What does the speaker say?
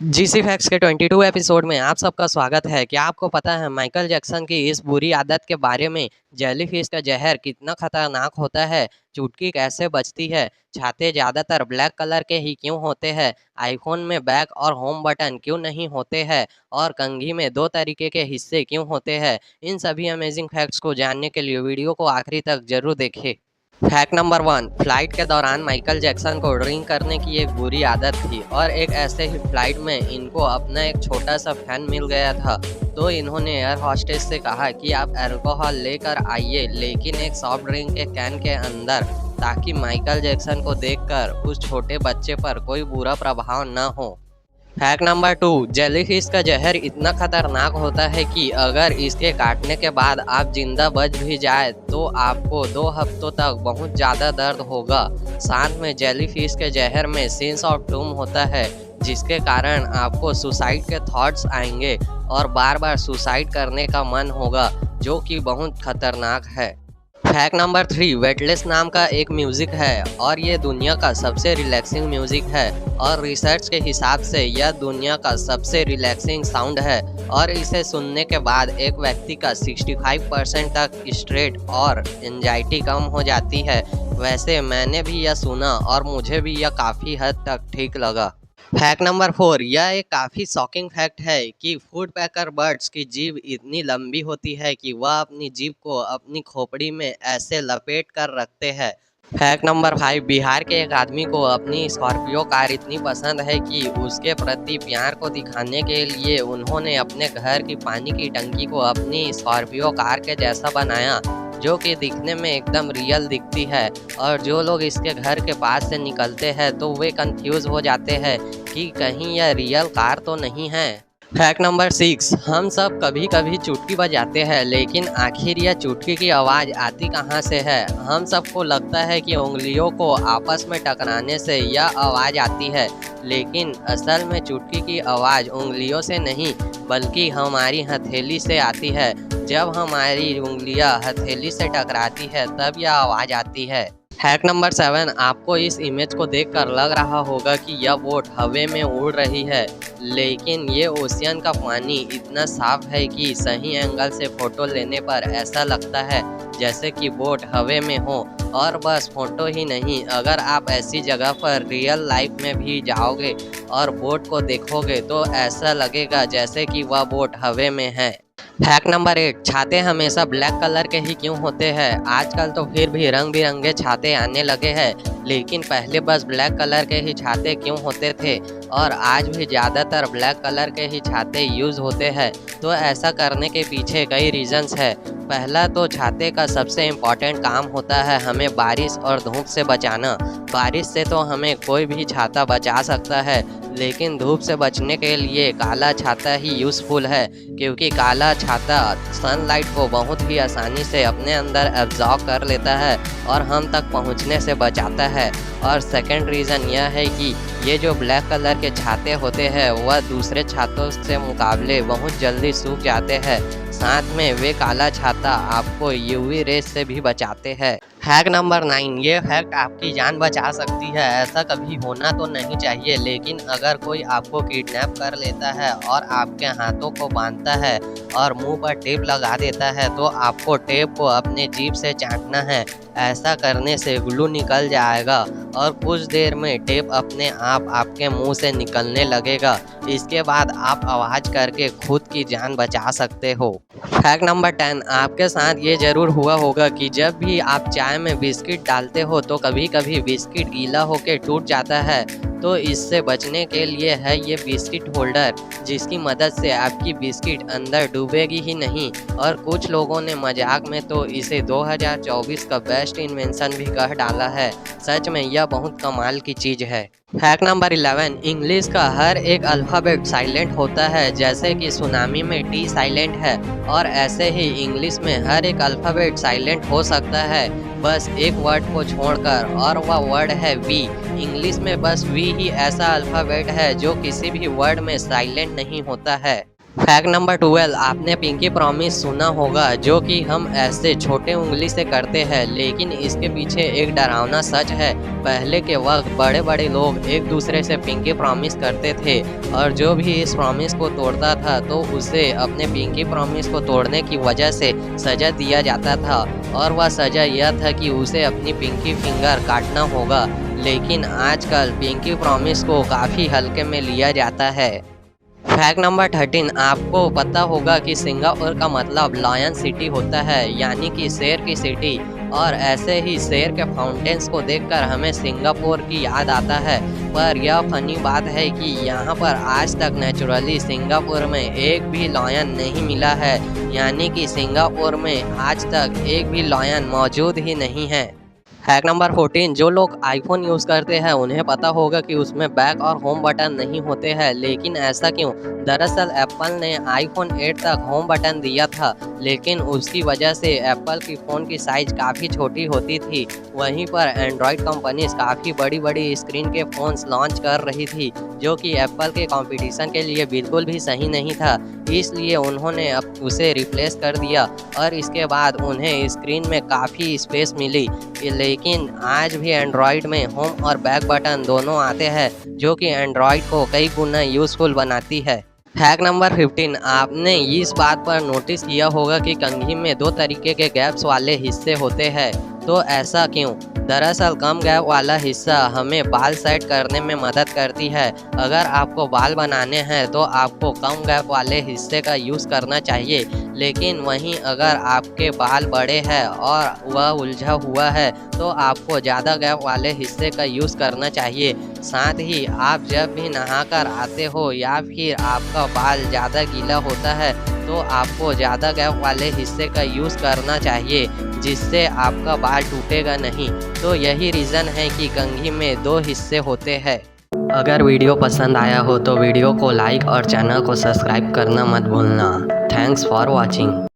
GC facts के 22 episode में आप सबका स्वागत है। क्या आपको पता है माइकल जैक्सन की इस बुरी आदत के बारे में? जेलीफिश का जहर कितना खतरनाक होता है, चुटकी कैसे बजती है, छाते ज़्यादातर ब्लैक कलर के ही क्यों होते हैं, आईफोन में बैक और होम बटन क्यों नहीं होते हैं और कंघी में दो तरीके के हिस्से क्यों होते हैं, इन सभी अमेजिंग फैक्ट्स को जानने के लिए वीडियो को आखिरी तक जरूर देखें। फैक्ट नंबर 1, फ्लाइट के दौरान माइकल जैक्सन को ड्रिंक करने की एक बुरी आदत थी और एक ऐसे ही फ्लाइट में इनको अपना एक छोटा सा फैन मिल गया था। तो इन्होंने एयर हॉस्टेस से कहा कि आप अल्कोहल लेकर आइए, लेकिन एक सॉफ्ट ड्रिंक के कैन के अंदर, ताकि माइकल जैक्सन को देखकर उस छोटे बच्चे पर कोई बुरा प्रभाव न हो। फैक्ट नंबर 2, जेलीफिश का जहर इतना खतरनाक होता है कि अगर इसके काटने के बाद आप जिंदा बच भी जाए तो आपको 2 हफ्तों तक बहुत ज़्यादा दर्द होगा। साथ में जेलीफिश के जहर में सेंस ऑफ डूम होता है, जिसके कारण आपको सुसाइड के थॉट्स आएंगे और बार बार सुसाइड करने का मन होगा, जो कि बहुत खतरनाक है। फैक्ट नंबर 3, वेटलेस नाम का एक म्यूजिक है और ये दुनिया का सबसे रिलैक्सिंग म्यूजिक है और रिसर्च के हिसाब से यह दुनिया का सबसे रिलैक्सिंग साउंड है और इसे सुनने के बाद एक व्यक्ति का 65% तक स्ट्रेस और एंजाइटी कम हो जाती है। वैसे मैंने भी यह सुना और मुझे भी यह काफ़ी हद तक ठीक लगा। फैक्ट नंबर 4, यह एक काफ़ी शॉकिंग फैक्ट है कि फूड पैकर बर्ड्स की जीभ इतनी लंबी होती है कि वह अपनी जीभ को अपनी खोपड़ी में ऐसे लपेट कर रखते हैं। फैक्ट नंबर 5, बिहार के एक आदमी को अपनी स्कॉर्पियो कार इतनी पसंद है कि उसके प्रति प्यार को दिखाने के लिए उन्होंने अपने घर की पानी की टंकी को अपनी स्कॉर्पियो कार के जैसा बनाया, जो कि दिखने में एकदम रियल दिखती है और जो लोग इसके घर के पास से निकलते हैं तो वे कंफ्यूज हो जाते हैं कि कहीं यह रियल कार तो नहीं है। फैक्ट नंबर 6, हम सब कभी कभी चुटकी बजाते हैं, लेकिन आखिर यह चुटकी की आवाज़ आती कहाँ से है? हम सबको लगता है कि उंगलियों को आपस में टकराने से यह आवाज़ आती है, लेकिन असल में चुटकी की आवाज़ उंगलियों से नहीं बल्कि हमारी हथेली से आती है। जब हमारी उंगलियां हथेली से टकराती है तब यह आवाज़ आती है। फैक्ट नंबर 7, आपको इस इमेज को देखकर लग रहा होगा कि यह बोट हवा में उड़ रही है, लेकिन ये ओशियन का पानी इतना साफ है कि सही एंगल से फोटो लेने पर ऐसा लगता है जैसे कि बोट हवा में हो। और बस फोटो ही नहीं, अगर आप ऐसी जगह पर रियल लाइफ में भी जाओगे और बोट को देखोगे तो ऐसा लगेगा जैसे कि वह बोट हवा में है। फैक्ट नंबर 8, छाते हमेशा ब्लैक कलर के ही क्यों होते हैं? आजकल तो फिर भी रंग बिरंगे छाते आने लगे हैं, लेकिन पहले बस ब्लैक कलर के ही छाते क्यों होते थे और आज भी ज़्यादातर ब्लैक कलर के ही छाते यूज़ होते हैं? तो ऐसा करने के पीछे कई रीजंस है। पहला तो छाते का सबसे इम्पॉर्टेंट काम होता है हमें बारिश और धूप से बचाना। बारिश से तो हमें कोई भी छाता बचा सकता है, लेकिन धूप से बचने के लिए काला छाता ही यूज़फुल है, क्योंकि काला छाता सनलाइट को बहुत ही आसानी से अपने अंदर एब्जॉर्ब कर लेता है और हम तक पहुंचने से बचाता है। और सेकंड रीज़न यह है कि ये जो ब्लैक कलर के छाते होते हैं वह दूसरे छातों से मुकाबले बहुत जल्दी सूख जाते हैं। साथ में वे काला छाता आपको यूवी रेस से भी बचाते हैं। फैक्ट नंबर 9, ये फैक्ट आपकी जान बचा सकती है। ऐसा कभी होना तो नहीं चाहिए, लेकिन अगर कोई आपको किडनैप कर लेता है और आपके हाथों को बांधता है और मुंह पर टेप लगा देता है तो आपको टेप को अपने जीभ से चाटना है। ऐसा करने से ग्लू निकल जाएगा और कुछ देर में टेप अपने आप आपके मुंह से निकलने लगेगा। इसके बाद आप आवाज़ करके खुद की जान बचा सकते हो। फैक्ट नंबर 10, आपके साथ ये ज़रूर हुआ होगा कि जब भी आप चाय में बिस्किट डालते हो तो कभी कभी बिस्किट गीला होकर टूट जाता है। तो इससे बचने के लिए है ये बिस्किट होल्डर, जिसकी मदद से आपकी बिस्किट अंदर डूबेगी ही नहीं। और कुछ लोगों ने मजाक में तो इसे 2024 का बेस्ट इन्वेंशन भी कह डाला है। सच में यह बहुत कमाल की चीज़ है। फैक्ट नंबर 11, इंग्लिश का हर एक अल्फ़ाबेट साइलेंट होता है, जैसे कि सुनामी में टी साइलेंट है और ऐसे ही इंग्लिश में हर एक अल्फ़ाबेट साइलेंट हो सकता है, बस एक वर्ड को छोड़कर, और वह वर्ड है वी। इंग्लिश में बस वी ही ऐसा अल्फ़ाबेट है जो किसी भी वर्ड में साइलेंट नहीं होता है। फैक्ट नंबर 12, आपने पिंकी प्रॉमिस सुना होगा, जो कि हम ऐसे छोटे उंगली से करते हैं, लेकिन इसके पीछे एक डरावना सच है। पहले के वक्त बड़े बड़े लोग एक दूसरे से पिंकी प्रॉमिस करते थे और जो भी इस प्रॉमिस को तोड़ता था तो उसे अपने पिंकी प्रॉमिस को तोड़ने की वजह से सजा दिया जाता था और वह सजा यह था कि उसे अपनी पिंकी फिंगर काटना होगा। लेकिन आजकल पिंकी प्रॉमिस को काफ़ी हल्के में लिया जाता है। फैक्ट नंबर 13, आपको पता होगा कि सिंगापुर का मतलब लायन सिटी होता है, यानी कि शेर की सिटी। और ऐसे ही शेर के फाउंटेन्स को देखकर हमें सिंगापुर की याद आता है। पर यह फनी बात है कि यहाँ पर आज तक नेचुरली सिंगापुर में एक भी लायन नहीं मिला है, यानी कि सिंगापुर में आज तक एक भी लायन मौजूद ही नहीं है। हैक नंबर 14, जो लोग आईफोन यूज़ करते हैं उन्हें पता होगा कि उसमें बैक और होम बटन नहीं होते हैं, लेकिन ऐसा क्यों? दरअसल एप्पल ने आईफोन 8 तक होम बटन दिया था, लेकिन उसकी वजह से एप्पल की फ़ोन की साइज़ काफ़ी छोटी होती थी। वहीं पर एंड्रॉयड कंपनीज काफ़ी बड़ी बड़ी स्क्रीन के फ़ोन्स लॉन्च कर रही थी, जो कि एप्पल के कंपटीशन के लिए बिल्कुल भी सही नहीं था। इसलिए उन्होंने अब उसे रिप्लेस कर दिया और इसके बाद उन्हें स्क्रीन में काफ़ी स्पेस मिली। लेकिन आज भी एंड्रॉयड में होम और बैक बटन दोनों आते हैं, जो कि एंड्रॉयड को कई गुना यूज़फुल बनाती है। फैक्ट नंबर 15, आपने इस बात पर नोटिस किया होगा कि कंघी में 2 तरीके के गैप्स वाले हिस्से होते हैं, तो ऐसा क्यों? दरअसल कम गैप वाला हिस्सा हमें बाल सेट करने में मदद करती है। अगर आपको बाल बनाने हैं तो आपको कम गैप वाले हिस्से का यूज़ करना चाहिए, लेकिन वहीं अगर आपके बाल बड़े हैं और वह उलझा हुआ है तो आपको ज़्यादा गैप वाले हिस्से का यूज़ करना चाहिए। साथ ही आप जब भी नहाकर आते हो या फिर आपका बाल ज़्यादा गीला होता है तो आपको ज़्यादा गैप वाले हिस्से का यूज़ करना चाहिए, जिससे आपका बाल टूटेगा नहीं। तो यही रीज़न है कि कंघी में 2 हिस्से होते हैं। अगर वीडियो पसंद आया हो तो वीडियो को लाइक और चैनल को सब्सक्राइब करना मत भूलना। Thanks for watching.